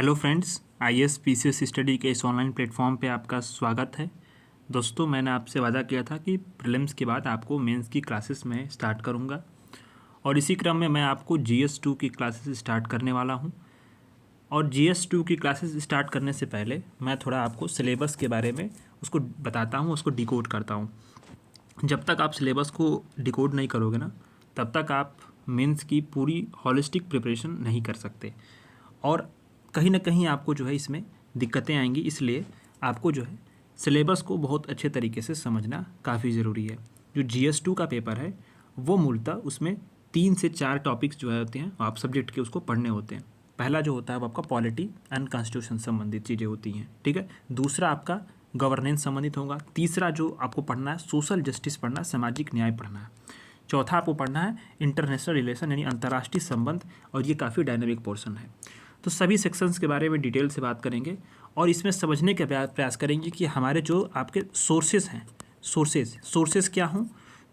Hello friends, IAS PCS study के इस online platform पे आपका स्वागत है। दोस्तों, मैंने आपसे वादा किया था कि प्रीलिम्स के बाद आपको मेंस की क्लासेस में स्टार्ट करूंगा और इसी क्रम में मैं आपको जीएस 2 की क्लासेस स्टार्ट करने वाला हूं। और जीएस 2 की क्लासेस स्टार्ट करने से पहले मैं थोड़ा आपको सिलेबस के बारे में उसको बताता हूँ, उसको डिकोड करता हूँ। जब तक आप सिलेबस को डिकोड नहीं करोगे ना, तब तक आप मेंस की पूरी हॉलिस्टिक प्रिपरेशन नहीं कर सकते और कहीं ना कहीं आपको जो है इसमें दिक्कतें आएंगी। इसलिए आपको जो है सिलेबस को बहुत अच्छे तरीके से समझना काफ़ी ज़रूरी है। जो GS2 का पेपर है वो मूलतः उसमें 3 से 4 टॉपिक्स जो है होते हैं, आप सब्जेक्ट के उसको पढ़ने होते हैं। पहला जो होता है वो आपका पॉलिटी एंड कॉन्स्टिट्यूशन संबंधित चीज़ें होती हैं, ठीक है। दूसरा आपका गवर्नेंस संबंधित होगा। तीसरा जो आपको पढ़ना है सोशल जस्टिस पढ़ना है, सामाजिक न्याय पढ़ना है। चौथा आपको पढ़ना है इंटरनेशनल रिलेशन यानी अंतर्राष्ट्रीय संबंध, और ये काफ़ी डायनामिक पोर्शन है। तो सभी सेक्शंस के बारे में डिटेल से बात करेंगे और इसमें समझने का प्रयास करेंगे कि हमारे जो आपके सोर्सेज हैं, सोर्सेज क्या हों।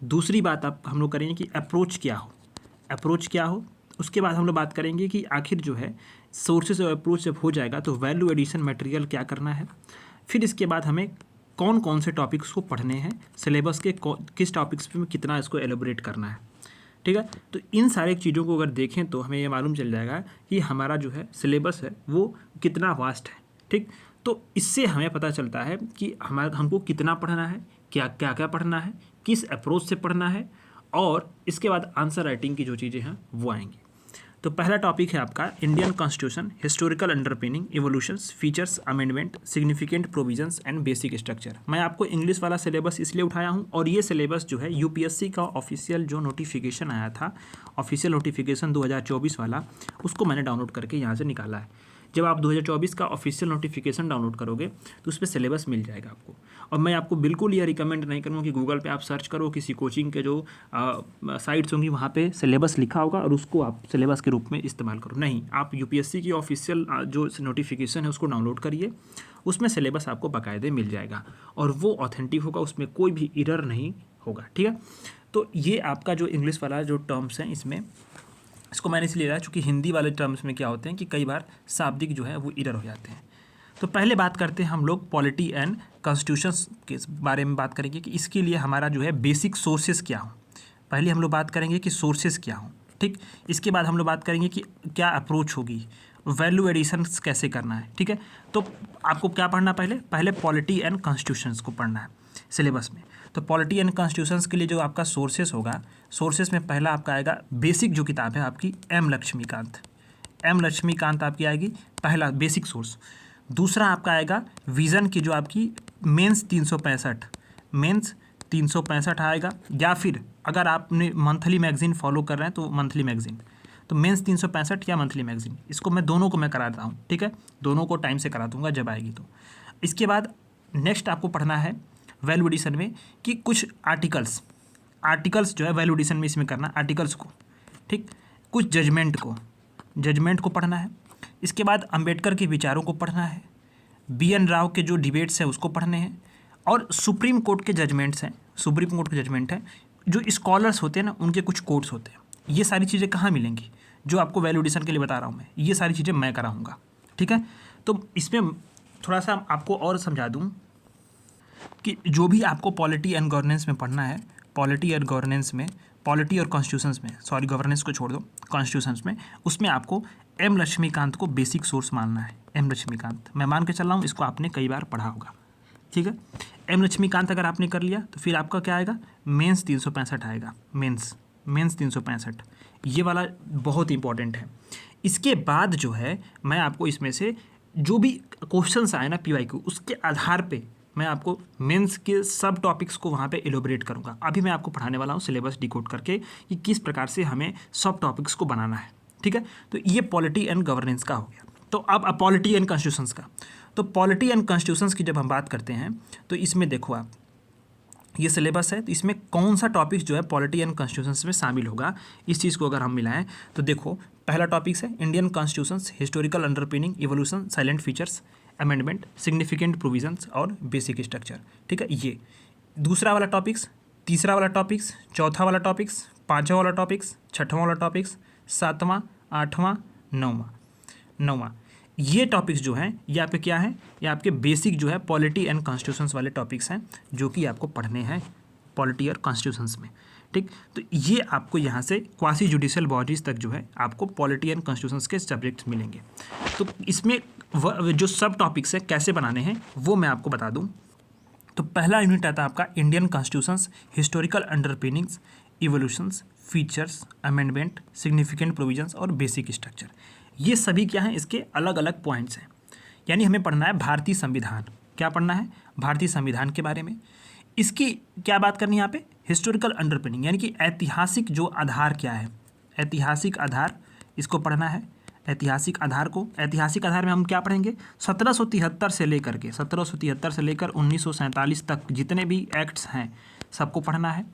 दूसरी बात आप हम लोग करेंगे कि अप्रोच क्या हो। उसके बाद हम लोग बात करेंगे कि आखिर जो है सोर्सेज और अप्रोच जब हो जाएगा तो वैल्यू एडिशन मटेरियल क्या करना है। फिर इसके बाद हमें कौन कौन से टॉपिक्स को पढ़ने हैं, सिलेबस के किस टॉपिक्स पे कितना इसको एलोबरेट करना है, ठीक है। तो इन सारी चीज़ों को अगर देखें तो हमें ये मालूम चल जाएगा कि हमारा जो है सिलेबस है वो कितना वास्ट है, ठीक। तो इससे हमें पता चलता है कि हमको कितना पढ़ना है, क्या क्या क्या पढ़ना है, किस अप्रोच से पढ़ना है, और इसके बाद आंसर राइटिंग की जो चीज़ें हैं वो आएंगी। तो पहला टॉपिक है आपका Indian constitution, historical underpinning, evolutions, features, amendment, significant provisions and basic structure. मैं आपको इंग्लिश वाला सिलेबस इसलिए उठाया हूं और ये सिलेबस जो है यूपीएससी का ऑफिशियल जो नोटिफिकेशन आया था, ऑफिशियल नोटिफिकेशन 2024 वाला, उसको मैंने डाउनलोड करके यहाँ से निकाला है। जब आप 2024 का ऑफिशियल नोटिफिकेशन डाउनलोड करोगे तो उस पर सिलेबस मिल जाएगा आपको। और मैं आपको बिल्कुल यह रिकमेंड नहीं करूँगा कि गूगल पे आप सर्च करो, किसी कोचिंग के जो साइट्स होंगी वहाँ पे सिलेबस लिखा होगा और उसको आप सिलेबस के रूप में इस्तेमाल करो। नहीं, आप यूपीएससी की ऑफिशियल जो नोटिफिकेशन है उसको डाउनलोड करिए, उसमें सिलेबस आपको बाकायदे मिल जाएगा और वो ऑथेंटिक होगा, उसमें कोई भी एरर नहीं होगा, ठीक है। तो ये आपका जो इंग्लिश वाला जो टर्म्स हैं इसको मैंने इसलिए लिया क्योंकि हिंदी वाले टर्म्स में क्या होते हैं कि कई बार शाब्दिक जो है वो इरर हो जाते हैं। तो पहले बात करते हैं हम लोग पॉलिटी एंड कॉन्स्टिट्यूशंस के बारे में बात करेंगे कि इसके लिए हमारा जो है बेसिक सोर्सेज क्या हो। पहले हम लोग बात करेंगे कि सोर्सेज क्या हो, ठीक। इसके बाद हम लोग बात करेंगे कि क्या अप्रोच होगी, वैल्यू एडिशन कैसे करना है, ठीक है। तो आपको क्या पढ़ना, पहले पॉलिटी एंड कॉन्स्टिट्यूशंस को पढ़ना है सिलेबस में। तो पॉलिटी एंड कॉन्स्टिट्यूशंस के लिए जो आपका सोर्सेस होगा, सोर्सेस में पहला आपका आएगा बेसिक जो किताब है आपकी एम लक्ष्मीकांत आपकी आएगी, पहला बेसिक सोर्स। दूसरा आपका आएगा विज़न की जो आपकी मेंस 365 आएगा, या फिर अगर आपने मंथली मैगजीन फॉलो कर रहे हैं तो मंथली मैगजीन, तो मेंस 365 या मंथली मैगजीन, इसको मैं दोनों को मैं कराता हूँ, ठीक है। दोनों को टाइम से करा दूँगा जब आएगी तो। इसके बाद नेक्स्ट आपको पढ़ना है वैल्यू एडिशन में कि कुछ आर्टिकल्स जो है वैल्यू एडिशन में इसमें करना, आर्टिकल्स को, ठीक। कुछ जजमेंट को पढ़ना है। इसके बाद अंबेडकर के विचारों को पढ़ना है, BN राव के जो डिबेट्स हैं उसको पढ़ने हैं, और सुप्रीम कोर्ट के जजमेंट हैं, जो स्कॉलर्स होते हैं ना उनके कुछ कोट्स होते हैं। ये सारी चीज़ें कहाँ मिलेंगी, जो आपको वैल्यू एडिशन के लिए बता रहा हूँ मैं, ये सारी चीज़ें मैं कराऊँगा, ठीक है। तो इसमें थोड़ा सा आपको और समझा दूँ कि जो भी आपको पॉलिटी एंड गवर्नेंस में पढ़ना है, पॉलिटी और कॉन्स्टिट्यूशंस में, सॉरी गवर्नेंस को छोड़ दो, कॉन्स्टिट्यूशंस में, उसमें आपको एम लक्ष्मीकांत को बेसिक सोर्स मानना है। एम लक्ष्मीकांत मैं मान के चल रहा हूँ, इसको आपने कई बार पढ़ा होगा, ठीक है। एम लक्ष्मीकांत अगर आपने कर लिया तो फिर आपका क्या आएगा, मेंस 365 आएगा, मेंस 365, ये वाला बहुत इंपॉर्टेंट है। इसके बाद जो है मैं आपको इसमें से जो भी क्वेश्चंस आए ना PYQ, उसके आधार पे मैं आपको मेंस के सब टॉपिक्स को वहाँ पे एलोबरेट करूँगा। अभी मैं आपको पढ़ाने वाला हूँ सिलेबस डिकोड करके कि किस प्रकार से हमें सब टॉपिक्स को बनाना है, ठीक है। तो ये पॉलिटी एंड गवर्नेंस का हो गया। तो अब पॉलिटी एंड कॉन्स्टिट्यूशंस का, तो पॉलिटी एंड कॉन्स्टिट्यूशंस की जब हम बात करते हैं तो इसमें देखो आप, ये सिलेबस है तो इसमें कौन सा टॉपिक जो है पॉलिटी एंड कॉन्स्टिट्यूशंस में शामिल होगा, इस चीज़ को अगर हम मिलाएं तो देखो पहला टॉपिक है Indian constitutions, historical underpinning, evolution, salient features, amendment, significant provisions और बेसिक स्ट्रक्चर, ठीक है। ये दूसरा वाला टॉपिक्स, तीसरा वाला टॉपिक्स, चौथा वाला टॉपिक्स, पाँचवा वाला टॉपिक्स, छठवां वाला टॉपिक्स, सातवां, आठवां, नौवां। ये टॉपिक्स जो हैं ये आपके क्या हैं, ये आपके बेसिक जो है पॉलिटी एंड कॉन्स्टिट्यूशंस वाले टॉपिक्स हैं जो कि आपको पढ़ने हैं पॉलिटी और कॉन्स्टिट्यूशंस में। ठीक, तो ये आपको यहाँ से क्वासी जुडिशियल बॉडीज़ तक जो है आपको पॉलिटी एंड कॉन्स्टिट्यूशंस के सब्जेक्ट्स मिलेंगे। तो इसमें जो सब टॉपिक्स हैं कैसे बनाने हैं वो मैं आपको बता दूँ। तो पहला यूनिट आता है आपका Indian constitutions, historical underpinnings, evolutions, features, amendment, significant provisions और बेसिक स्ट्रक्चर। ये सभी क्या हैं, इसके अलग अलग पॉइंट्स हैं। यानी हमें पढ़ना है भारतीय संविधान। क्या पढ़ना है? भारतीय संविधान के बारे में। इसकी क्या बात करनी है यहाँ पे? हिस्टोरिकल अंडरपिनिंग, यानी कि ऐतिहासिक जो आधार क्या है, ऐतिहासिक आधार इसको पढ़ना है। ऐतिहासिक आधार को, ऐतिहासिक आधार में हम क्या पढ़ेंगे? 1773 से लेकर के 1773 से लेकर 1947 तक जितने भी एक्ट्स हैं सबको पढ़ना है।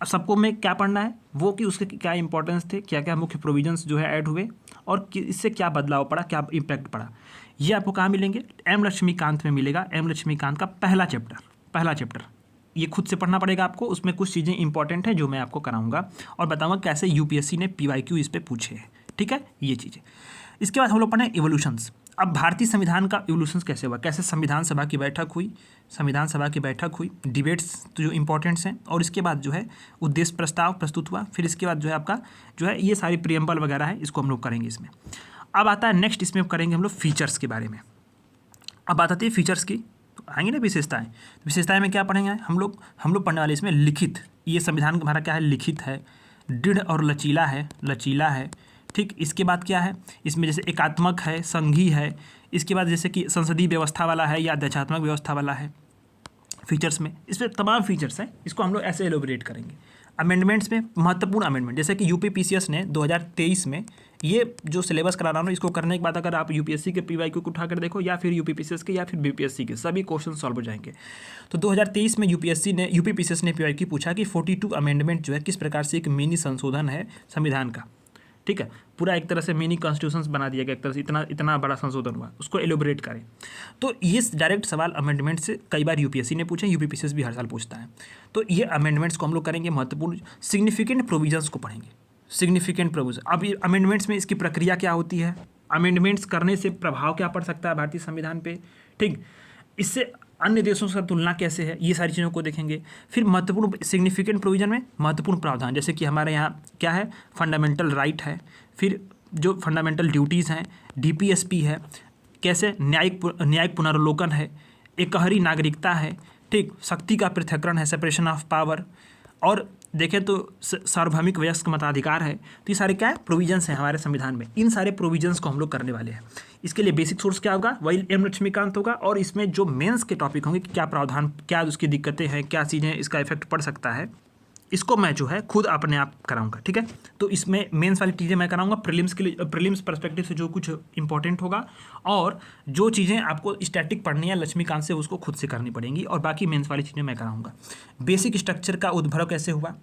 सबको में क्या पढ़ना है? वो कि उसके क्या इंपॉर्टेंस थे, क्या क्या मुख्य प्रोविजंस जो है ऐड हुए और इससे क्या बदलाव पड़ा, क्या इम्पैक्ट पड़ा। ये आपको कहाँ मिलेंगे? एम लक्ष्मीकांत में मिलेगा। एम लक्ष्मीकांत का पहला चैप्टर ये खुद से पढ़ना पड़ेगा आपको। उसमें कुछ चीज़ें इंपॉर्टेंट हैं जो मैं आपको कराऊंगा और बताऊंगा कैसे यूपीएससी ने PYQ इस पे पूछे हैं। ठीक है, ये चीज़ें। इसके बाद हम लोग पढ़ें इवोल्यूशंस। अब भारतीय संविधान का इवोल्यूशंस कैसे हुआ, कैसे संविधान सभा की बैठक हुई, डिबेट्स तो जो इंपॉर्टेंट्स हैं, और इसके बाद जो है उद्देश्य प्रस्ताव प्रस्तुत हुआ। फिर इसके बाद जो है आपका जो है ये सारी प्रियम्बल वगैरह है, इसको हम लोग करेंगे इसमें। अब आता है नेक्स्ट, इसमें करेंगे हम लोग फीचर्स के बारे में। अब बात आती है फीचर्स की, तो आएंगे ना विशेषताएं। विशेषताएं में क्या पढ़ेंगे हम लोग पढ़ने वाले इसमें लिखित। ये संविधान हमारा क्या है? लिखित है, दृढ़ और लचीला है। ठीक, इसके बाद क्या है इसमें? जैसे एकात्मक है, संघी है। इसके बाद जैसे कि संसदीय व्यवस्था वाला है या अध्यक्षात्मक व्यवस्था वाला है। फीचर्स में इसमें तमाम फीचर्स हैं, इसको हम लोग ऐसे एलोबरेट करेंगे। अमेंडमेंट्स में महत्वपूर्ण अमेंडमेंट, जैसे कि यूपीपीसीएस ने 2023 में ये जो सिलेबस करा रहा हूँ इसको करने के बाद अगर आप यूपीएससी के PYQ को उठाकर देखो या फिर यूपीपीसीएस के या फिर बीपीएससी के, सभी क्वेश्चन सॉल्व हो जाएंगे। तो 2023 में यूपीपीसीएस ने PYQ पूछा कि 42 अमेंडमेंट जो है किस प्रकार से एक मिनी संशोधन है संविधान का। ठीक है, पूरा एक तरह से मिनी कॉन्स्टिट्यूशंस बना दिया गया, एक तरह से इतना बड़ा संशोधन हुआ, उसको एलोबरेट करें। तो ये डायरेक्ट सवाल अमेंडमेंट से कई बार यूपीएससी ने पूछे, यूपीपीसीएस भी हर साल पूछता है। तो ये अमेंडमेंट्स को हम लोग करेंगे महत्वपूर्ण। सिग्निफिकेंट प्रोविजंस को पढ़ेंगे। सिग्निफिकेंट प्रोविजन, अब ये अमेंडमेंट्स में इसकी प्रक्रिया क्या होती है, अमेंडमेंट्स करने से प्रभाव क्या पड़ सकता है भारतीय संविधान पे। ठीक, इससे अन्य देशों से तुलना कैसे है, ये सारी चीज़ों को देखेंगे। फिर महत्वपूर्ण सिग्निफिकेंट प्रोविजन में महत्वपूर्ण प्रावधान, जैसे कि हमारे यहाँ क्या है, फंडामेंटल राइट है, फिर जो फंडामेंटल ड्यूटीज़ हैं, DPSP है, कैसे न्यायिक पुनर्वलोकन है, एकहरी नागरिकता है। ठीक, शक्ति का पृथक्करण है, सेपरेशन ऑफ पावर, और देखें तो सार्वभौमिक वयस्क मताधिकार है। तो ये सारे क्या है, प्रोविजंस हैं हमारे संविधान में। इन सारे प्रोविजंस को हम लोग करने वाले हैं। इसके लिए बेसिक सोर्स क्या होगा, वही एम लक्ष्मीकांत होगा, और इसमें जो मेंस के टॉपिक होंगे कि क्या प्रावधान, क्या उसकी दिक्कतें हैं, क्या चीज़ें इसका इफेक्ट पड़ सकता है, इसको मैं जो है खुद अपने आप कराऊंगा। ठीक है, तो इसमें मेंस वाली चीज़ें मैं कराऊंगा। प्रीलिम्स के लिए प्रीलिम्स पर्सपेक्टिव से जो कुछ इंपॉर्टेंट होगा, और जो चीज़ें आपको स्टैटिक पढ़नी है लक्ष्मीकांत से, उसको खुद से करनी पड़ेंगी, और बाकी मेंस वाली चीज़ें मैं कराऊंगा। बेसिक स्ट्रक्चर का उद्भव कैसे हुआ,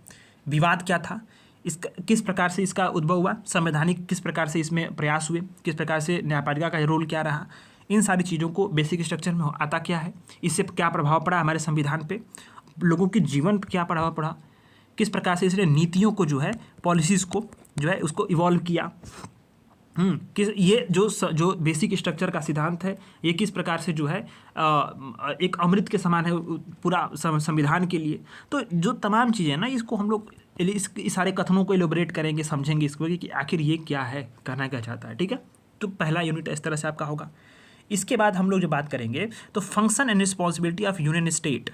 विवाद क्या था, इसका किस प्रकार से इसका उद्भव हुआ, संवैधानिक किस प्रकार से इसमें प्रयास हुए, किस प्रकार से न्यायपालिका का रोल क्या रहा, इन सारी चीज़ों को बेसिक स्ट्रक्चर में आता क्या है, इससे क्या प्रभाव पड़ा हमारे संविधान पे, लोगों के जीवन पर क्या प्रभाव पड़ा, किस प्रकार से इसने नीतियों को जो है, पॉलिसीज़ को जो है उसको इवॉल्व किया। किस ये जो बेसिक स्ट्रक्चर का सिद्धांत है, ये किस प्रकार से जो है एक अमृत के समान है पूरा संविधान के लिए। तो जो तमाम चीज़ें ना, इसको हम लोग इस सारे कथनों को एलोबरेट करेंगे, समझेंगे इसको कि आखिर ये क्या है, कहना क्या चाहता है। ठीक है, तो पहला यूनिट इस तरह से आपका होगा। इसके बाद हम लोग जो बात करेंगे तो function and responsibility of union state.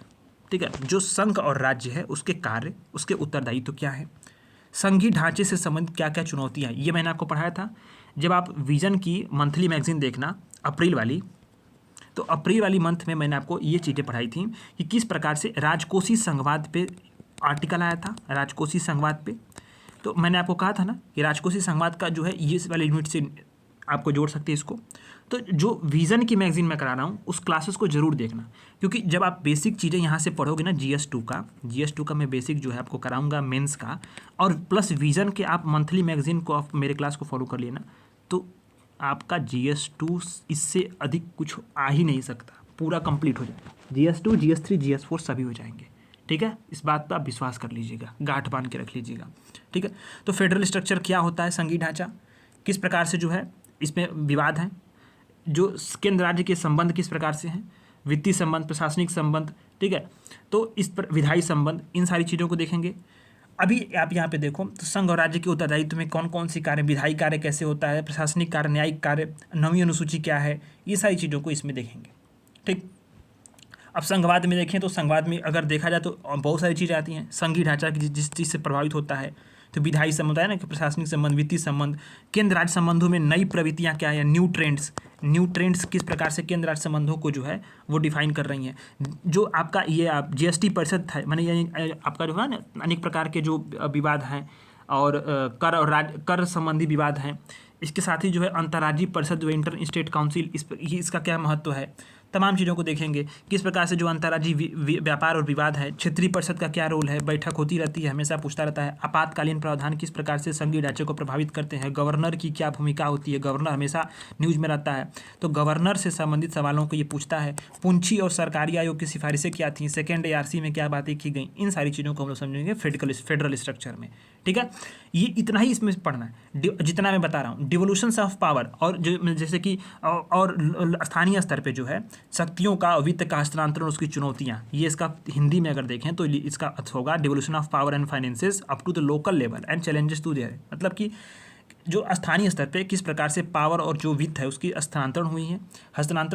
ठीक है, जो संघ और राज्य है उसके कार्य, उसके उत्तरदायित्व तो क्या है, संघीय ढांचे से संबंधित क्या क्या चुनौतियाँ, ये मैंने आपको पढ़ाया था जब आप विजन की मंथली मैगजीन देखना अप्रैल वाली। तो अप्रैल वाली मंथ में मैंने आपको ये चीज़ें पढ़ाई थी कि किस प्रकार से राजकोषीय संघवाद पे आर्टिकल आया था, राजकोषीय संघवाद पे। तो मैंने आपको कहा था ना कि राजकोषीय संघवाद का जो है ये वाले यूनिट से आपको जोड़ सकते हैं इसको। तो जो विज़न की मैगजीन मैं करा रहा हूँ उस क्लासेस को ज़रूर देखना, क्योंकि जब आप बेसिक चीज़ें यहाँ से पढ़ोगे ना, GS2 का मैं बेसिक जो है आपको कराऊंगा मेंस का, और प्लस विज़न के आप मंथली मैगजीन को आप मेरे क्लास को फॉलो कर लेना, तो आपका GS2 इससे अधिक कुछ आ ही नहीं सकता, पूरा कंप्लीट हो जाएगा। GS2, GS3, GS4 सभी हो जाएंगे। ठीक है, इस बात पर आप विश्वास कर लीजिएगा, गांठ बांध के रख लीजिएगा। ठीक है, तो फेडरल स्ट्रक्चर क्या होता है, संघीय ढांचा किस प्रकार से जो है इसमें विवाद है, जो केंद्र राज्य के संबंध किस प्रकार से हैं, वित्तीय संबंध, प्रशासनिक संबंध, ठीक है, तो इस पर विधायी संबंध, इन सारी चीज़ों को देखेंगे। अभी आप यहाँ पे देखो तो संघ और राज्य के उत्तरदायित्व में कौन कौन सी कार्य, विधायी कार्य कैसे होता है, प्रशासनिक कार्य, न्यायिक कार्य, 9वीं अनुसूची क्या है, ये सारी चीज़ों को इसमें देखेंगे। ठीक, अब संघवाद में देखें तो संघवाद में अगर देखा जाए तो बहुत सारी चीज़ें आती हैं। संघीय ढांचा जिस चीज़ से प्रभावित होता है, तो विधायी संबंध है ना कि प्रशासनिक संबंध, वित्तीय संबंध, केंद्र राज्य संबंधों में नई प्रवृत्तियाँ क्या है, न्यू ट्रेंड्स किस प्रकार से केंद्र राज्य संबंधों को जो है वो डिफाइन कर रही हैं। जो आपका ये आप जीएसटी परिषद है, माने ये आपका जो है ना अनेक प्रकार के जो विवाद हैं और कर संबंधी विवाद हैं, इसके साथ ही जो है अंतर्राज्यीय परिषद जो इंटर स्टेट काउंसिल, इसका क्या महत्व है, तमाम चीज़ों को देखेंगे। किस प्रकार से जो अंतर्राज्यीय व्यापार और विवाद है, क्षेत्रीय परिषद का क्या रोल है, बैठक होती रहती है, हमेशा पूछता रहता है। आपातकालीन प्रावधान किस प्रकार से संघीय ढांचे को प्रभावित करते हैं, गवर्नर की क्या भूमिका होती है, गवर्नर हमेशा न्यूज में रहता है, तो गवर्नर से संबंधित सवालों को ये पूछता है। पुंछी और सरकारी आयोग की सिफारिशें क्या थी, सेकेंड ARC में क्या बातें की गई, इन सारी चीज़ों को हम लोग समझेंगे फेडरल स्ट्रक्चर में। ठीक है, ये इतना ही इसमें पढ़ना है जितना मैं बता रहा हूँ। डिवोल्यूशंस ऑफ पावर, और जो जैसे कि और स्थानीय स्तर पे जो है शक्तियों का, वित्त का हस्तांतरण, उसकी चुनौतियाँ, ये इसका हिंदी में अगर देखें तो इसका अर्थ होगा devolution of power and finances up to the local level and challenges to there. मतलब कि जो स्थानीय स्तर पे किस प्रकार से पावर और जो वित्त है उसकी हस्तांतरण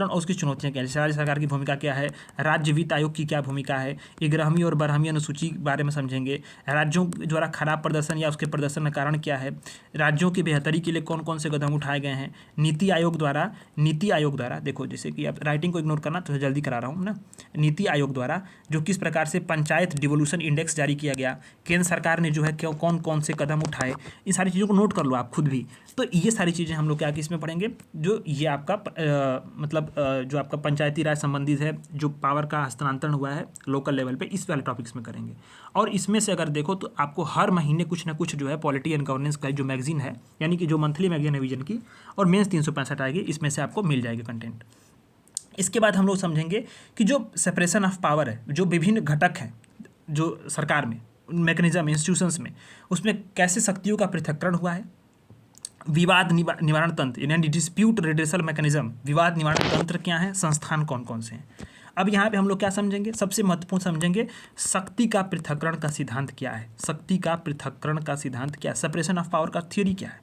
और उसकी चुनौतियाँ क्या है, राज्य सरकार की भूमिका क्या है, राज्य वित्त आयोग की क्या भूमिका है, 11वीं और 12वीं अनुसूची के बारे में समझेंगे। राज्यों द्वारा खराब प्रदर्शन या उसके प्रदर्शन का कारण क्या है, राज्यों की बेहतरी के लिए कौन कौन से कदम उठाए गए हैं, नीति आयोग द्वारा देखो, जैसे कि आप राइटिंग को इग्नोर करना, तो जल्दी करा रहा हूँ ना। नीति आयोग द्वारा जो किस प्रकार से पंचायत डिवोल्यूशन इंडेक्स जारी किया गया, केंद्र सरकार ने जो है कौन कौन से कदम उठाए, इन सारी चीज़ों को नोट कर लो आप खुद भी। तो ये सारी चीज़ें हम लोग क्या इसमें पढ़ेंगे, जो ये आपका जो आपका पंचायती राज संबंधित है, जो पावर का हस्तांतरण हुआ है लोकल लेवल पे, इस वाले टॉपिक्स में करेंगे। और इसमें से अगर देखो तो आपको हर महीने कुछ ना कुछ जो है पॉलिटी एंड गवर्नेंस का जो मैगजीन है, यानी कि जो मंथली मैगजीन है विजन की, और मेंस 365 आएगी, इसमें से आपको मिल जाएगी कंटेंट। इसके बाद हम लोग समझेंगे कि जो सेपरेशन ऑफ पावर है, जो विभिन्न घटक हैं जो सरकार में, मैकेनिज्म, इंस्टीट्यूशंस में, उसमें कैसे शक्तियों का पृथक्करण हुआ है, विवाद निवारण तंत्र यानी डिस्प्यूट रिड्रेसल मैकेनिज्म, विवाद निवारण तंत्र क्या है, संस्थान कौन कौन से हैं। अब यहाँ पे हम लोग क्या समझेंगे, सबसे महत्वपूर्ण समझेंगे शक्ति का पृथक्करण का सिद्धांत क्या है, सेपरेशन ऑफ पावर का थ्योरी क्या है,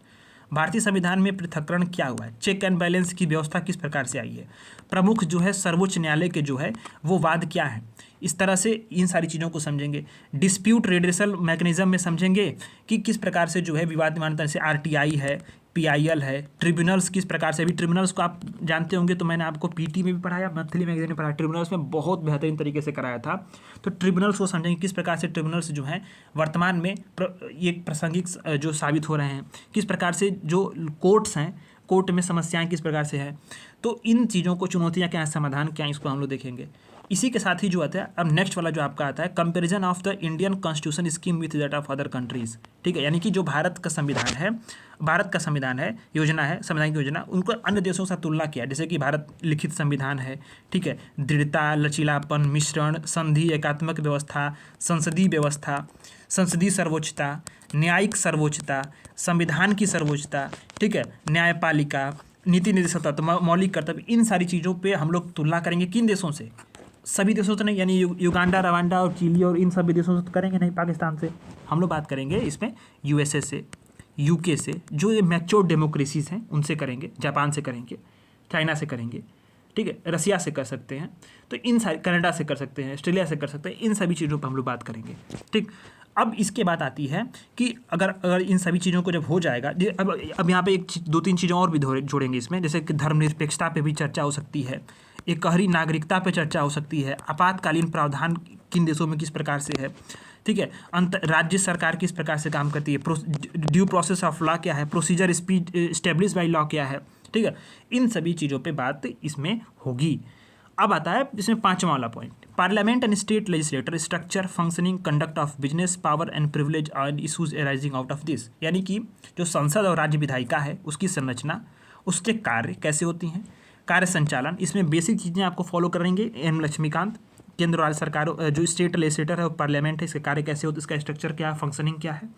भारतीय संविधान में पृथक्करण क्या हुआ है, चेक एंड बैलेंस की व्यवस्था किस प्रकार से आई है, प्रमुख जो है सर्वोच्च न्यायालय के जो है वो वाद क्या है। इस तरह से इन सारी चीज़ों को समझेंगे। डिस्प्यूट रिड्रेसल मैकेनिज्म में समझेंगे कि किस प्रकार से जो है विवाद निवारण, जैसे RTI है, PIL है, ट्रिब्यूनल्स किस प्रकार से, अभी ट्रिब्यूनल्स को आप जानते होंगे, तो मैंने आपको PT में भी पढ़ाया, मंथली मैगजीन में पढ़ाया, ट्रिब्यूनल्स में बहुत बेहतरीन तरीके से कराया था। तो ट्रिब्यूनल्स को समझेंगे, किस प्रकार से ट्रिब्यूनल्स जो हैं वर्तमान में ये प्रासंगिक जो साबित हो रहे हैं, किस प्रकार से जो कोर्ट्स हैं, कोर्ट में समस्याएं किस प्रकार से है, तो इन चीज़ों को, चुनौतियाँ क्या हैं, समाधान क्या है, इसको हम लोग देखेंगे। इसी के साथ ही जो आता है अब नेक्स्ट वाला जो आपका आता है, comparison of the Indian constitution scheme with that of other countries. ठीक है, यानी कि जो भारत का संविधान है, योजना है, संवैधानिक योजना, उनको अन्य देशों से तुलना किया। जैसे कि भारत लिखित संविधान है, ठीक है, दृढ़ता, लचीलापन, मिश्रण, संधि, एकात्मक व्यवस्था, संसदीय व्यवस्था, संसदीय सर्वोच्चता, न्यायिक सर्वोच्चता, संविधान की सर्वोच्चता, ठीक है, न्यायपालिका, नीति निर्देशक तत्व, मौलिक कर्तव्य, इन सारी चीज़ों पे हम लोग तुलना करेंगे। किन देशों से, सभी देशों से नहीं, यानी युगांडा, रवांडा और चिली और इन सभी देशों से तो करेंगे नहीं, पाकिस्तान से हम लोग बात करेंगे इसमें, USA से, UK से, जो ये मैच्योर डेमोक्रेसीज हैं उनसे करेंगे, जापान से करेंगे, चाइना से करेंगे, ठीक है, रसिया से कर सकते हैं, तो इन सारी, कनाडा से कर सकते हैं, ऑस्ट्रेलिया से कर सकते हैं, इन सभी चीज़ों पर हम लोग बात करेंगे। ठीक, अब इसके बाद आती है कि अगर इन सभी चीज़ों को जब हो जाएगा, अब यहाँ पे 2-3 चीज़ें और भी जोड़ेंगे इसमें, जैसे कि धर्मनिरपेक्षता पे भी चर्चा हो सकती है, एकहरी नागरिकता पे चर्चा हो सकती है, आपातकालीन प्रावधान किन देशों में किस प्रकार से है, ठीक है, राज्य सरकार किस प्रकार से काम करती है, ड्यू प्रोसेस ऑफ लॉ क्या है, प्रोसीजर स्टेब्लिश बाई लॉ क्या है, ठीक है, इन सभी चीज़ों पे बात इसमें होगी। अब आता है इसमें 5वां वाला point, parliament and state legislator structure, functioning, conduct of business, power and privilege and issues arising out of this. यानी कि जो संसद और राज्य विधायिका है उसकी संरचना, उसके कार्य कैसे होती हैं, कार्य संचालन, इसमें बेसिक चीज़ें आपको फॉलो करेंगे। M लक्ष्मीकांत, केंद्र राज्य सरकार, जो स्टेट लेजिस्लेटर है और पार्लियामेंट है, इसके कार्य कैसे होते हैं, इसका स्ट्रक्चर क्या है, फंक्शनिंग क्या है,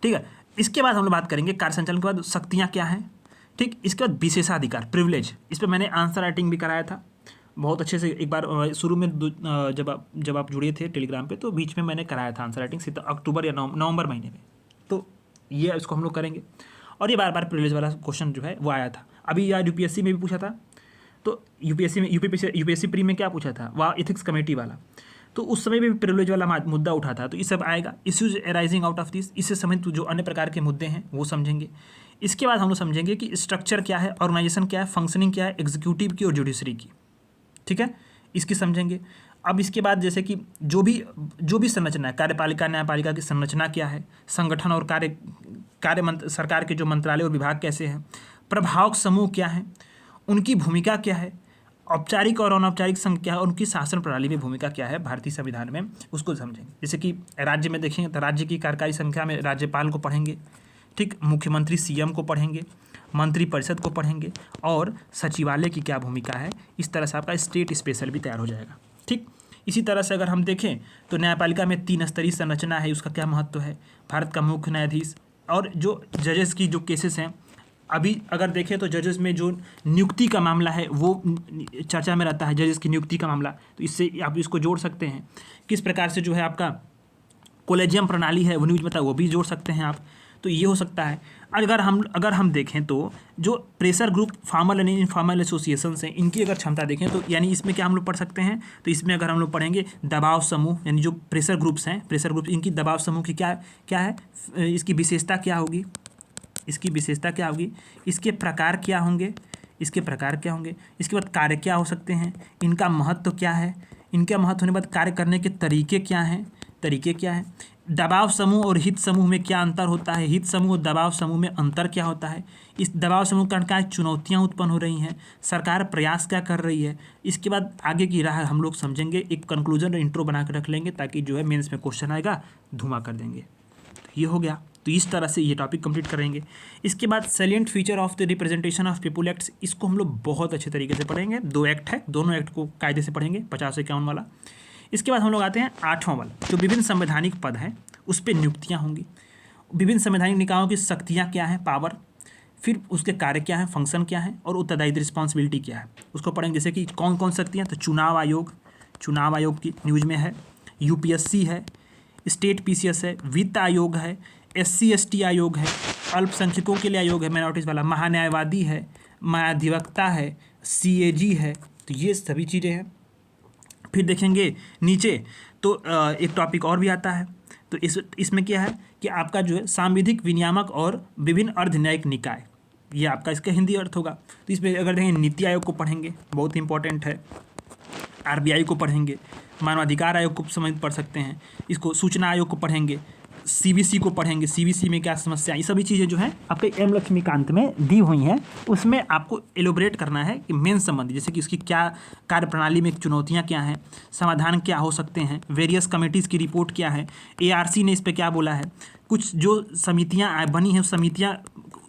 ठीक है। इसके बाद हम लोग बात करेंगे कार्य संचालन के बाद शक्तियाँ क्या हैं, ठीक, इसके बाद विशेषाधिकार प्रिविलेज, इस पर मैंने आंसर राइटिंग भी कराया था बहुत अच्छे से। एक बार शुरू में जब आप जुड़े थे टेलीग्राम पे, तो बीच में मैंने कराया था आंसर राइटिंग अक्टूबर या नवंबर महीने में। तो ये इसको हम लोग करेंगे। और ये बार बार प्रिविलेज वाला क्वेश्चन जो है वो आया था। अभी यार यूपीएससी में भी पूछा था, तो यूपीएससी प्री में क्या पूछा था, वह एथिक्स कमेटी वाला, तो उस समय भी प्रिविलेज वाला मुद्दा उठा था। तो ये सब आएगा, issues arising out of this, इससे संबंधित जो अन्य प्रकार के मुद्दे हैं वो समझेंगे। इसके बाद हम लोग समझेंगे कि स्ट्रक्चर क्या है, ऑर्गेनाइजेशन क्या है, फंक्शनिंग क्या है एग्जीक्यूटिव की और जुडिशरी की, ठीक है, इसकी समझेंगे। अब इसके बाद जैसे कि जो भी संरचना है, कार्यपालिका न्यायपालिका की संरचना क्या है, संगठन और सरकार के जो मंत्रालय और विभाग कैसे हैं, प्रभावक समूह क्या है, उनकी भूमिका क्या है, औपचारिक और अनौपचारिक संघ क्या है, और उनकी शासन प्रणाली में भूमिका क्या है भारतीय संविधान में, उसको समझेंगे। जैसे कि राज्य में देखेंगे तो राज्य की कार्यकारी संख्या में राज्यपाल को पढ़ेंगे, ठीक, मुख्यमंत्री सीएम को पढ़ेंगे, मंत्रिपरिषद को पढ़ेंगे, और सचिवालय की क्या भूमिका है। इस तरह से आपका स्टेट स्पेशल भी तैयार हो जाएगा, ठीक। इसी तरह से अगर हम देखें तो न्यायपालिका में 3 स्तरीय संरचना है, उसका क्या महत्व है, भारत का मुख्य न्यायाधीश, और जो जजेस की जो केसेस हैं, अभी अगर देखें तो जजेस में जो नियुक्ति का मामला है वो चर्चा में रहता है, जजेस की नियुक्ति का मामला, तो इससे आप इसको जोड़ सकते हैं। किस प्रकार से जो है आपका कोलेजियम प्रणाली है वो न्यूज में वो भी जोड़ सकते हैं आप, तो ये हो सकता है। अगर हम देखें तो जो pressure group formal and informal associations हैं, इनकी अगर क्षमता देखें तो यानी इसमें क्या हम लोग पढ़ सकते हैं, तो इसमें अगर हम लोग पढ़ेंगे दबाव समूह, यानी जो प्रेशर ग्रुप्स हैं, प्रेशर ग्रुप, इनकी दबाव समूह की क्या है, इसकी विशेषता क्या होगी, इसके प्रकार क्या होंगे, इसके बाद कार्य क्या हो सकते हैं, इनका महत्व क्या है, इनका महत्व होने के बाद कार्य करने के तरीके क्या हैं, दबाव समूह और हित समूह में क्या अंतर होता है, हित समूह और दबाव समूह में अंतर क्या होता है, इस दबाव समूह के कारण क्या चुनौतियां उत्पन्न हो रही हैं, सरकार प्रयास क्या कर रही है। इसके बाद आगे की राह हम लोग समझेंगे, एक कंक्लूजन और इंट्रो बना कर रख लेंगे, ताकि जो है मेंस में क्वेश्चन आएगा धुआं कर देंगे। तो ये हो गया, तो इस तरह से ये टॉपिक कंप्लीट करेंगे। इसके बाद salient feature of the representation of people acts, इसको हम लोग बहुत अच्छे तरीके से पढ़ेंगे। 2 एक्ट है, दोनों एक्ट को कायदे से पढ़ेंगे, 50-51 वाला। इसके बाद हम लोग आते हैं 8वां वाला, जो विभिन्न संवैधानिक पद हैं उस पर नियुक्तियाँ होंगी, विभिन्न संवैधानिक निकायों की शक्तियाँ क्या हैं, पावर, फिर उसके कार्य क्या है, फंक्शन क्या है, और उत्तरदायित्व रिस्पॉन्सिबिलिटी क्या है, उसको पढ़ेंगे। जैसे कि कौन कौन शक्तियाँ, तो चुनाव आयोग की न्यूज में है, यूपीएससी है, स्टेट पीसीएस है, वित्त आयोग है, SC/ST आयोग है, अल्पसंख्यकों के लिए आयोग है, माइनॉरिटीज़ वाला, महान्यायवादी है, महाधिवक्ता है, CAG है, तो ये सभी चीज़ें हैं। फिर देखेंगे नीचे तो एक टॉपिक और भी आता है, तो इसमें क्या है कि आपका जो है सांविधिक विनियामक और विभिन्न अर्धन्यायिक निकाय, ये आपका इसका हिंदी अर्थ होगा। तो इसमें अगर देखेंगे नीति आयोग को पढ़ेंगे, बहुत इंपॉर्टेंट है, RBI को पढ़ेंगे, मानवाधिकार आयोग को समझ पढ़ सकते हैं, इसको सूचना आयोग को पढ़ेंगे, CBC को पढ़ेंगे, CBC में क्या समस्या, ये सभी चीज़ें जो हैं आपके M लक्ष्मीकांत में दी हुई हैं, उसमें आपको एलोबरेट करना है कि मेन संबंधी, जैसे कि उसकी क्या कार्यप्रणाली में चुनौतियां क्या हैं, समाधान क्या हो सकते हैं, वेरियस कमेटीज़ की रिपोर्ट क्या है, ARC ने इस पर क्या बोला है, कुछ जो समितियाँ बनी हैं समितियाँ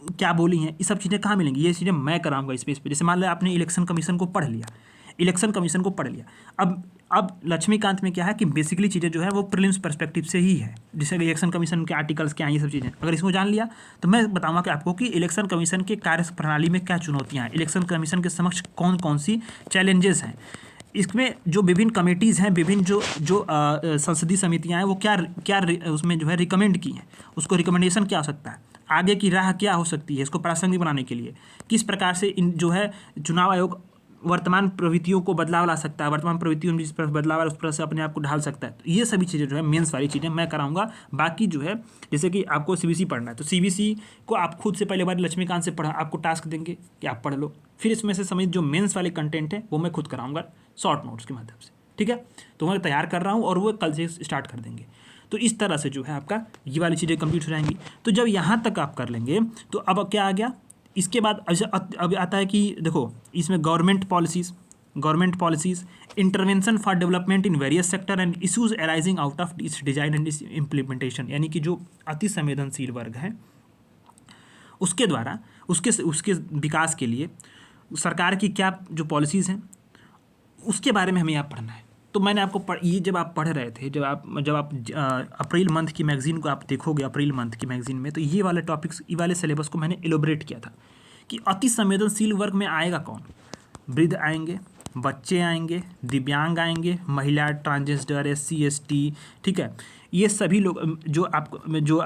क्या बोली हैं, ये सब चीज़ें कहाँ मिलेंगी, ये चीज़ें मैं कराऊँगा इस पे। जैसे मान लो आपने इलेक्शन कमीशन को पढ़ लिया, अब लक्ष्मीकांत में क्या है कि बेसिकली चीज़ें जो है वो प्रीलिम्स पर्सपेक्टिव से ही है, जैसे कि इलेक्शन कमीशन के आर्टिकल्स क्या हैं, ये सब चीज़ें अगर इसको जान लिया तो मैं बताऊंगा कि आपको कि इलेक्शन कमीशन के कार्य प्रणाली में क्या चुनौतियां हैं, इलेक्शन कमीशन के समक्ष कौन कौन सी चैलेंजेस हैं, इसमें जो विभिन्न कमेटीज़ हैं, विभिन्न जो संसदीय समितियाँ हैं, वो क्या उसमें जो है रिकमेंड की हैं, उसको रिकमेंडेशन क्या हो सकता है, आगे की राह क्या हो सकती है, इसको प्रासंगिक बनाने के लिए किस प्रकार से इन जो है चुनाव आयोग वर्तमान प्रवृत्तियों को बदलाव ला सकता है, वर्तमान प्रवृत्तियों में जिस पर बदलाव है उस पर से अपने आप को ढाल सकता है। तो ये सभी चीज़ें जो है मेंस वाली चीज़ें मैं कराऊंगा। बाकी जो है जैसे कि आपको CBC पढ़ना है तो CBC को आप खुद से पहले बार लक्ष्मीकांत से पढ़ा, आपको टास्क देंगे कि आप पढ़ लो, फिर इसमें से समझ जो मेंस वाले कंटेंट है वो मैं खुद कराऊंगा शॉर्ट नोट्स के माध्यम से, ठीक है। तो मैं तैयार कर रहा हूँ और वो कल से स्टार्ट कर देंगे। तो इस तरह से जो है आपका ये वाली चीज़ें कंप्लीट हो जाएंगी। तो जब यहाँ तक आप कर लेंगे तो अब क्या आ गया, इसके बाद अब आता है कि देखो इसमें government policies intervention for development in various sector and issues arising out of its design and implementation, यानी कि जो अति संवेदनशील वर्ग है उसके द्वारा उसके विकास के लिए सरकार की क्या जो पॉलिसीज़ हैं उसके बारे में हमें यहाँ पढ़ना है। तो मैंने आपको ये जब आप पढ़ रहे थे, जब आप अप्रैल मंथ की मैगज़ीन को आप देखोगे, अप्रैल मंथ की मैगज़ीन में, तो ये वाले टॉपिक्स, ये वाले सिलेबस को मैंने एलोबरेट किया था कि अति संवेदनशील वर्ग में आएगा कौन? वृद्ध आएंगे, बच्चे आएंगे, दिव्यांग आएंगे, महिला, ट्रांसजेंडर, SC ST, ठीक है। ये सभी लोग जो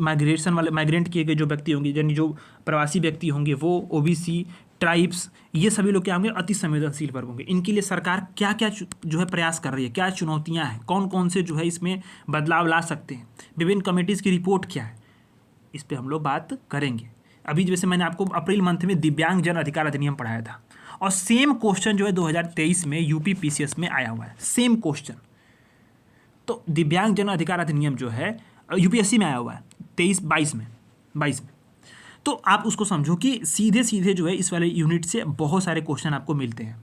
माइग्रेशन वाले माइग्रेंट किए गए जो व्यक्ति होंगे, यानी जो प्रवासी व्यक्ति होंगे, वो OBC, ट्राइब्स, ये सभी लोग क्या होंगे? अति संवेदनशील वर्ग होंगे। इनके लिए सरकार क्या क्या जो है प्रयास कर रही है, क्या चुनौतियां हैं, कौन कौन से जो है इसमें बदलाव ला सकते हैं, विभिन्न कमेटीज़ की रिपोर्ट क्या है, इस पर हम लोग बात करेंगे। अभी जैसे मैंने आपको अप्रैल मंथ में दिव्यांग जन अधिकार अधिनियम पढ़ाया था, और सेम क्वेश्चन जो है 2023 में UP PCS में आया हुआ है, सेम क्वेश्चन। तो दिव्यांग जन अधिकार अधिनियम जो है UPSC में आया हुआ है 22 में। तो आप उसको समझो कि सीधे सीधे जो है इस वाले यूनिट से बहुत सारे क्वेश्चन आपको मिलते हैं।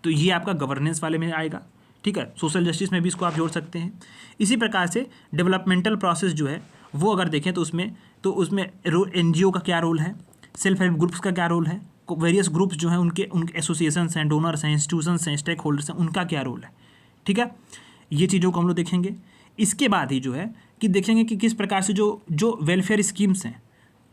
तो ये आपका गवर्नेंस वाले में आएगा, ठीक है। सोशल जस्टिस में भी इसको आप जोड़ सकते हैं। इसी प्रकार से डेवलपमेंटल प्रोसेस जो है वो अगर देखें तो उसमें NGO का क्या रोल है, सेल्फ हेल्प ग्रुप्स का क्या रोल है, वेरियस ग्रुप्स जो हैं उनके एसोसिएशंस हैं, डोनर्स हैं, इंस्टीट्यूशंस हैं, स्टेक होल्डर्स हैं, उनका क्या रोल है, ठीक है। ये चीज़ों को हम लोग देखेंगे। इसके बाद ही जो है कि देखेंगे कि किस प्रकार से जो वेलफेयर स्कीम्स हैं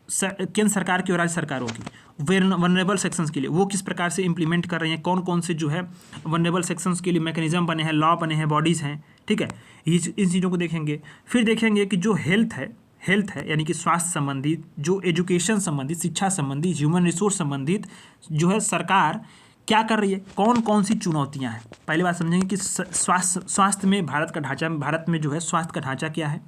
केंद्र सरकार की और राज्य सरकारों की वनरेबल सेक्शंस के लिए, वो किस प्रकार से इंप्लीमेंट कर रही हैं, कौन कौन से जो है वनरेबल सेक्शंस के लिए मैकेनिज्म बने हैं, लॉ बने हैं, बॉडीज़ हैं, ठीक है। इन चीज़ों को देखेंगे। फिर देखेंगे कि जो हेल्थ है यानी कि स्वास्थ्य संबंधित, जो एजुकेशन संबंधित, शिक्षा संबंधित, ह्यूमन रिसोर्स संबंधित जो है सरकार क्या कर रही है, कौन कौन सी चुनौतियाँ हैं। पहली बात समझेंगे कि स्वास्थ्य में भारत में जो है स्वास्थ्य का ढांचा क्या है,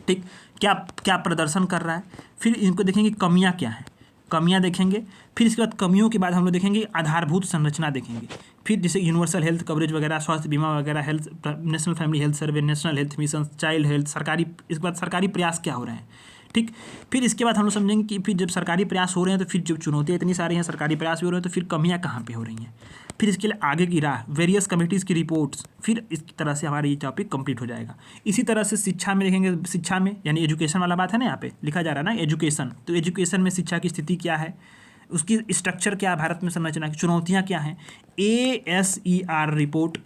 ठीक, क्या प्रदर्शन कर रहा है। फिर इनको देखेंगे कमियां क्या हैं, कमियां देखेंगे। फिर इसके बाद कमियों के बाद हम लोग देखेंगे आधारभूत संरचना देखेंगे। फिर जैसे यूनिवर्सल हेल्थ कवरेज वगैरह, स्वास्थ्य बीमा वगैरह, health, national family health survey, national health mission, child health, इसके बाद सरकारी प्रयास क्या हो रहे हैं, ठीक। फिर इसके बाद हम लोग समझेंगे कि फिर जब सरकारी प्रयास हो रहे हैं तो फिर जब चुनौतियाँ इतनी सारी हैं, सरकारी प्रयास भी हो रहे हैं, तो फिर कमियाँ कहाँ पे हो रही हैं। फिर इसके लिए आगे की राह, वेरियस कमेटीज़ की रिपोर्ट्स। फिर इस तरह से हमारा ये टॉपिक कंप्लीट हो जाएगा। इसी तरह से शिक्षा में देखेंगे, शिक्षा में यानी एजुकेशन वाला बात है ना, यहाँ पे लिखा जा रहा है ना एजुकेशन। तो एजुकेशन में शिक्षा की स्थिति क्या है, उसकी स्ट्रक्चर क्या है, भारत में संरचना की चुनौतियाँ क्या हैं, ASER रिपोर्ट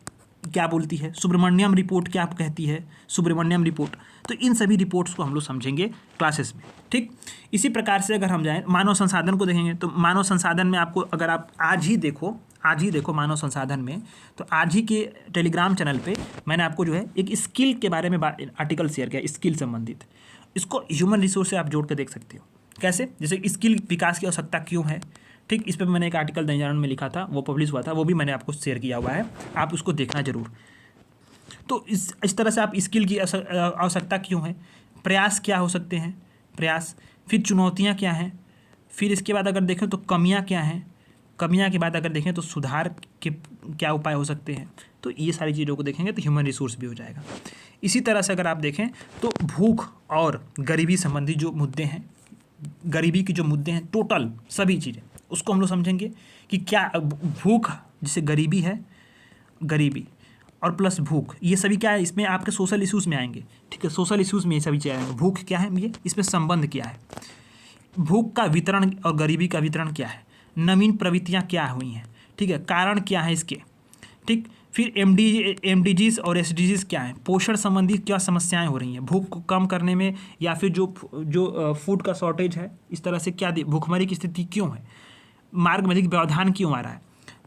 क्या बोलती है, सुब्रमण्यम रिपोर्ट क्या कहती है, सुब्रमण्यम रिपोर्ट। तो इन सभी रिपोर्ट्स को हम लोग समझेंगे क्लासेस में, ठीक। इसी प्रकार से अगर हम जाएं मानव संसाधन को देखेंगे, तो मानव संसाधन में आपको अगर आप आज ही देखो मानव संसाधन में, तो आज ही के टेलीग्राम चैनल पे मैंने आपको जो है एक स्किल के बारे में आर्टिकल शेयर किया, स्किल संबंधित। इसको ह्यूमन रिसोर्स से आप जोड़ के देख सकते हो। कैसे? जैसे स्किल विकास की आवश्यकता क्यों है, ठीक। इस पर मैंने एक आर्टिकल दैनिक जागरण में लिखा था, वो पब्लिश हुआ था, वो भी मैंने आपको शेयर किया हुआ है, आप उसको देखना जरूर। तो इस तरह से आप स्किल की आवश्यकता क्यों है, प्रयास क्या हो सकते हैं, प्रयास, फिर चुनौतियाँ क्या हैं, फिर इसके बाद अगर देखें तो कमियाँ क्या हैं, कमियाँ के बाद अगर देखें तो सुधार के क्या उपाय हो सकते हैं। तो ये सारी चीज़ों को देखेंगे तो ह्यूमन रिसोर्स भी हो जाएगा। इसी तरह से अगर आप देखें तो भूख और गरीबी संबंधी जो मुद्दे हैं, गरीबी के जो मुद्दे हैं, टोटल सभी चीज़ें, उसको हम लोग समझेंगे कि क्या भूख, जैसे गरीबी है, गरीबी और प्लस भूख, ये सभी क्या है, इसमें आपके सोशल इश्यूज़ में आएंगे, ठीक है। सोशल इश्यूज़ में ये सभी चीज़ें आएंगे। भूख क्या है, ये इसमें संबंध क्या है, भूख का वितरण और गरीबी का वितरण क्या है, नवीन प्रवृत्तियाँ क्या हुई हैं, ठीक है, कारण क्या है इसके, ठीक। फिर MDGs और SDGs क्या है, पोषण संबंधी क्या समस्याएं हो रही हैं, भूख को कम करने में, या फिर जो फूड का शॉर्टेज है, इस तरह से क्या भूखमरी की स्थिति क्यों है, मार्ग में अधिक व्यवधान क्यों आ रहा है।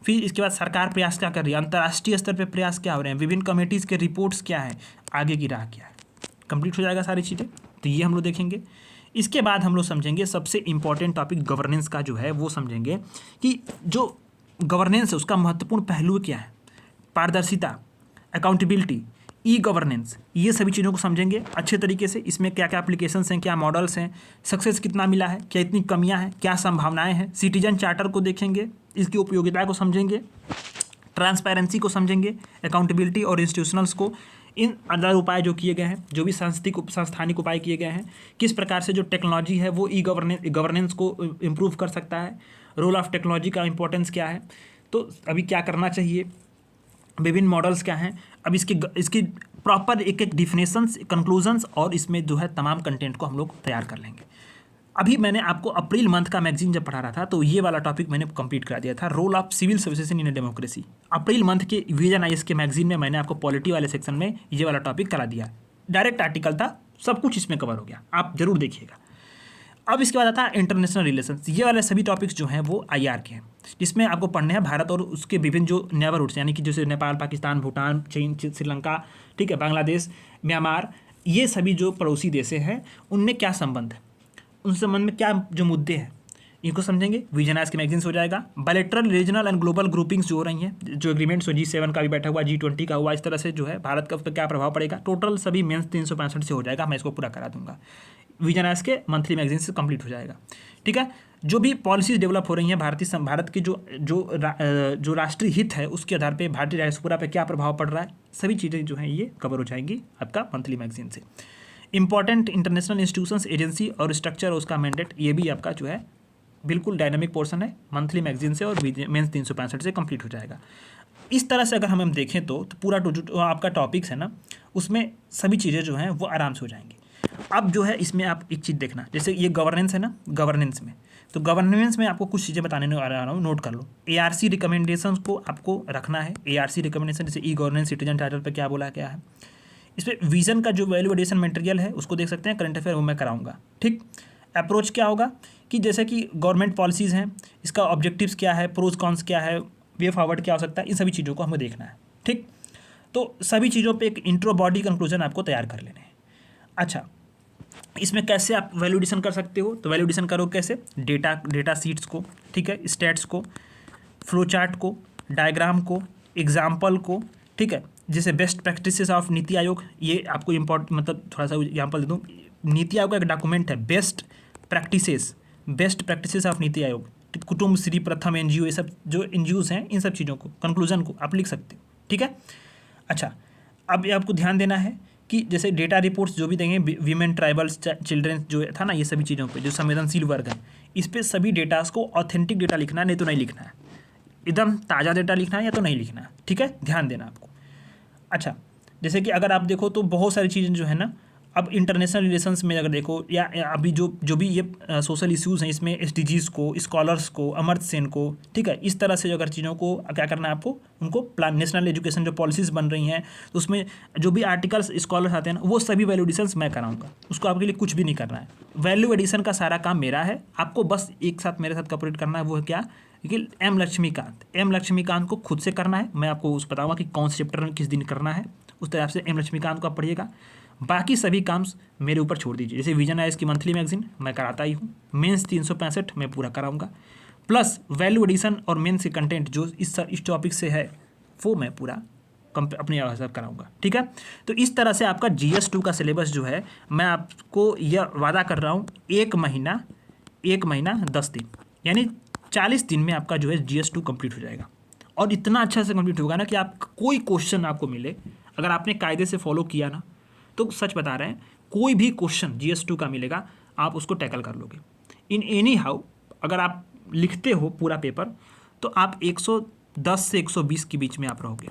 फिर इसके बाद सरकार प्रयास क्या कर रही है, अंतर्राष्ट्रीय स्तर पर प्रयास क्या हो रहे हैं, विभिन्न कमेटीज़ के रिपोर्ट्स क्या है, आगे की राह क्या है। कंप्लीट हो जाएगा सारी चीज़ें, तो ये हम लोग देखेंगे। इसके बाद हम लोग समझेंगे सबसे इम्पॉर्टेंट टॉपिक गवर्नेंस का जो है, वो समझेंगे कि जो गवर्नेंस है उसका महत्वपूर्ण पहलू क्या है, पारदर्शिता, अकाउंटेबिलिटी, गवर्नेंस, ये सभी चीज़ों को समझेंगे अच्छे तरीके से। इसमें क्या क्या एप्लीकेशंस हैं, क्या मॉडल्स हैं, सक्सेस कितना मिला है, क्या इतनी कमियां हैं, क्या संभावनाएं हैं। सिटीजन चार्टर को देखेंगे, इसकी उपयोगिता को समझेंगे, ट्रांसपेरेंसी को समझेंगे, अकाउंटेबिलिटी और इंस्टीट्यूशनल्स को, इन अदर उपाय जो किए गए हैं, जो भी संस्थानिक उपाय किए गए हैं, किस प्रकार से जो टेक्नोलॉजी है वो गवर्नेंस को इम्प्रूव कर सकता है, रोल ऑफ टेक्नोलॉजी का इंपॉर्टेंस क्या है, तो अभी क्या करना चाहिए, विभिन्न मॉडल्स क्या हैं। अब इसकी प्रॉपर एक डिफिनेशंस, कंक्लूजन्स और इसमें जो है तमाम कंटेंट को हम लोग तैयार कर लेंगे। अभी मैंने आपको अप्रैल मंथ का मैगजीन जब पढ़ा रहा था तो ये वाला टॉपिक मैंने कंप्लीट करा दिया था, role of civil services in democracy. April month के विजन IAS के मैगजीन में मैंने आपको पॉलिटी वाले सेक्शन में ये वाला टॉपिक करा दिया, डायरेक्ट आर्टिकल था, सब कुछ इसमें कवर हो गया, आप जरूर देखिएगा। अब इसके बाद आता है इंटरनेशनल रिलेशंस। ये वाले सभी टॉपिक्स जो हैं वो IR के हैं, जिसमें आपको पढ़ने हैं भारत और उसके विभिन्न जो नेबरहुड्स, यानी कि जैसे नेपाल, पाकिस्तान, भूटान, चीन, श्रीलंका, ठीक है, बांग्लादेश, म्यांमार, ये सभी जो पड़ोसी देश हैं उनमें क्या संबंध है, उन संबंध में क्या जो मुद्दे हैं इनको समझेंगे। विजन के मैगजीन्स हो जाएगा। Bilateral, regional and global groupings जो हो रही हैं, जो एग्रीमेंट्स हो, G7 का भी बैठा हुआ, G20 का हुआ, इस तरह से जो है भारत का उस पर क्या प्रभाव पड़ेगा, टोटल सभी मेंस 365 से हो जाएगा, मैं इसको पूरा करा दूंगा। विजन के मंथली मैगजीन से कंप्लीट हो जाएगा, ठीक है। जो भी पॉलिसीज डेवलप हो रही हैं भारत की जो राष्ट्रीय हित है उसके आधार पे भारतीय डायस्पोरा पे क्या प्रभाव पड़ रहा है, सभी चीज़ें जो हैं ये कवर हो जाएंगी आपका मंथली मैगजीन से। इंपॉर्टेंट इंटरनेशनल इंस्टीट्यूशंस, एजेंसी और स्ट्रक्चर और उसका मैंडेट, ये भी आपका जो है बिल्कुल डायनामिक पोर्शन है मंथली मैगजीन से और मेंस 365 से कंप्लीट हो जाएगा। इस तरह से अगर हम देखें तो पूरा जो आपका टॉपिक्स है ना, उसमें सभी चीज़ें जो हैं वो आराम से हो जाएंगी। अब जो है इसमें आप एक चीज़ देखना, जैसे ये गवर्नेंस है ना, गवर्नेंस में तो गवर्नेंस में आपको कुछ चीज़ें बताने आ रहा हूँ, नोट कर लो। ARC रिकमेंडेशंस को आपको रखना है। ARC रिकमेंडेशन जैसे गवर्नेंस सिटीजन टाइटल पे क्या बोला गया है, इस पर विजन का जो वैल्यू एडिशन मटेरियल है उसको देख सकते हैं, करंट अफेयर वो मैं कराऊंगा, ठीक। अप्रोच क्या होगा कि जैसे कि गवर्नमेंट पॉलिसीज़ हैं, इसका ऑब्जेक्टिव्स क्या है, प्रोज कॉन्स क्या है, वे फॉरवर्ड क्या हो सकता है, इन सभी चीज़ों को हमें देखना है, ठीक। तो सभी चीज़ों पे एक इंट्रो बॉडी कंक्लूजन आपको तैयार कर लेने हैं। अच्छा, इसमें कैसे आप वैल्यू एडिशन कर सकते हो, तो वैल्यू एडिशन करो कैसे, डेटा सीट्स को, ठीक है, स्टैट्स को, फ्लो चार्ट को, डायग्राम को, एग्जाम्पल को, ठीक है। जैसे best practices of NITI Aayog, ये आपको मतलब थोड़ा सा एग्जाम्पल दे दूँ, नीति आयोग का एक डॉक्यूमेंट है, best practices of NITI Aayog, कुटुंब श्री प्रथम NGO, ये सब जो NGOs हैं इन सब चीज़ों को, कंक्लूजन को आप लिख सकते हो, ठीक है। अच्छा, अब ये आपको ध्यान देना है कि जैसे डेटा रिपोर्ट्स जो भी देंगे, वीमेन, ट्राइबल्स, चिल्ड्रेन जो था ना, ये सभी चीज़ों पे जो संवेदनशील वर्ग है, इस पर सभी डेटास को ऑथेंटिक डेटा लिखना है, नहीं तो नहीं लिखना है, एकदम ताज़ा डेटा लिखना है या तो नहीं लिखना है, ठीक है, ध्यान देना आपको। अच्छा, जैसे कि अगर आप देखो तो बहुत सारी चीज़ें जो है ना, अब इंटरनेशनल रिलेशंस में अगर देखो या अभी जो भी ये सोशल इश्यूज़ हैं, इसमें SDGs को, स्कॉलर्स को, अमर्त्य सेन को, ठीक है, इस तरह से अगर चीज़ों को क्या करना है आपको, उनको प्लान, नेशनल एजुकेशन जो पॉलिसीज़ बन रही हैं तो उसमें जो भी आर्टिकल्स स्कॉलर्स आते हैं ना, वो सभी वैल्यू एडिशंस मैं कराऊंगा, उसको आपके लिए कुछ भी नहीं करना है। वैल्यू एडिशन का सारा काम मेरा है, आपको बस एक साथ मेरे साथ कॉपरेट करना है। वो है क्या कि एम लक्ष्मीकांत को खुद से करना है, मैं आपको उस बताऊँगा कि कौन से चैप्टर में किस दिन करना है, उस तरह से एम लक्ष्मीकांत को आप पढ़िएगा। बाकी सभी काम मेरे ऊपर छोड़ दीजिए। जैसे विजन है इसकी मंथली मैगजीन मैं कराता ही हूँ, मेंस 365 मैं पूरा कराऊंगा, प्लस वैल्यू एडिशन और मेंस के कंटेंट जो इस टॉपिक से है वो मैं पूरा अपने हिसाब कराऊंगा, ठीक है। तो इस तरह से आपका GS2 का सिलेबस जो है, मैं आपको यह वादा कर रहा हूँ, एक महीना 10 दिन यानी 40 दिन में आपका जो है GS2 कंप्लीट हो जाएगा। और इतना अच्छा से कंप्लीट होगा ना कि आप कोई क्वेश्चन आपको मिले, अगर आपने कायदे से फॉलो किया ना, तो सच बता रहे हैं, कोई भी क्वेश्चन GS2 का मिलेगा आप उसको टैकल कर लोगे। इन एनी हाउ अगर आप लिखते हो पूरा पेपर तो आप 110 से 120 के बीच में आप रहोगे,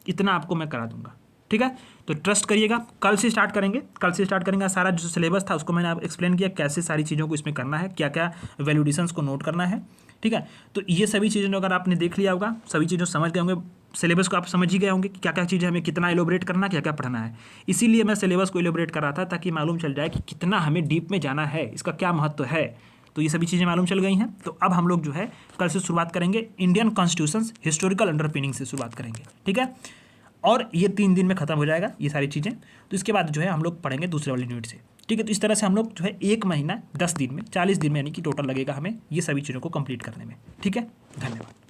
इतना आपको मैं करा दूंगा, ठीक है। तो ट्रस्ट करिएगा, कल से स्टार्ट करेंगे। सारा जो सिलेबस था उसको मैंने आप एक्सप्लेन किया, कैसे सारी चीज़ों को इसमें करना है, क्या क्या वैल्यू एडिशंस को नोट करना है, ठीक है। तो ये सभी चीज़ें अगर आपने देख लिया होगा, सभी चीज़ों समझ गए होंगे, सिलेबस को आप समझ ही गए होंगे कि क्या क्या चीज़ें हमें कितना एलोबरेट करना है, क्या क्या पढ़ना है। इसीलिए मैं सिलेबस को एलोबरेट कर रहा था ताकि मालूम चल जाए कि कितना हमें डीप में जाना है, इसका क्या महत्व है। तो ये सभी चीज़ें मालूम चल गई हैं। तो अब हम लोग जो है कल से शुरुआत करेंगे, इंडियन कॉन्स्टिट्यूशंस हिस्टोरिकल अंडरपिनिंग से शुरुआत करेंगे, ठीक है। और ये 3 दिन में ख़त्म हो जाएगा ये सारी चीज़ें। तो इसके बाद जो है हम लोग पढ़ेंगे दूसरे वाली यूनिट से, ठीक है। तो इस तरह से हम लोग जो है 1 महीना 10 दिन में 40 दिन में यानी कि टोटल लगेगा हमें ये सभी चीज़ों को कंप्लीट करने में, ठीक है। धन्यवाद।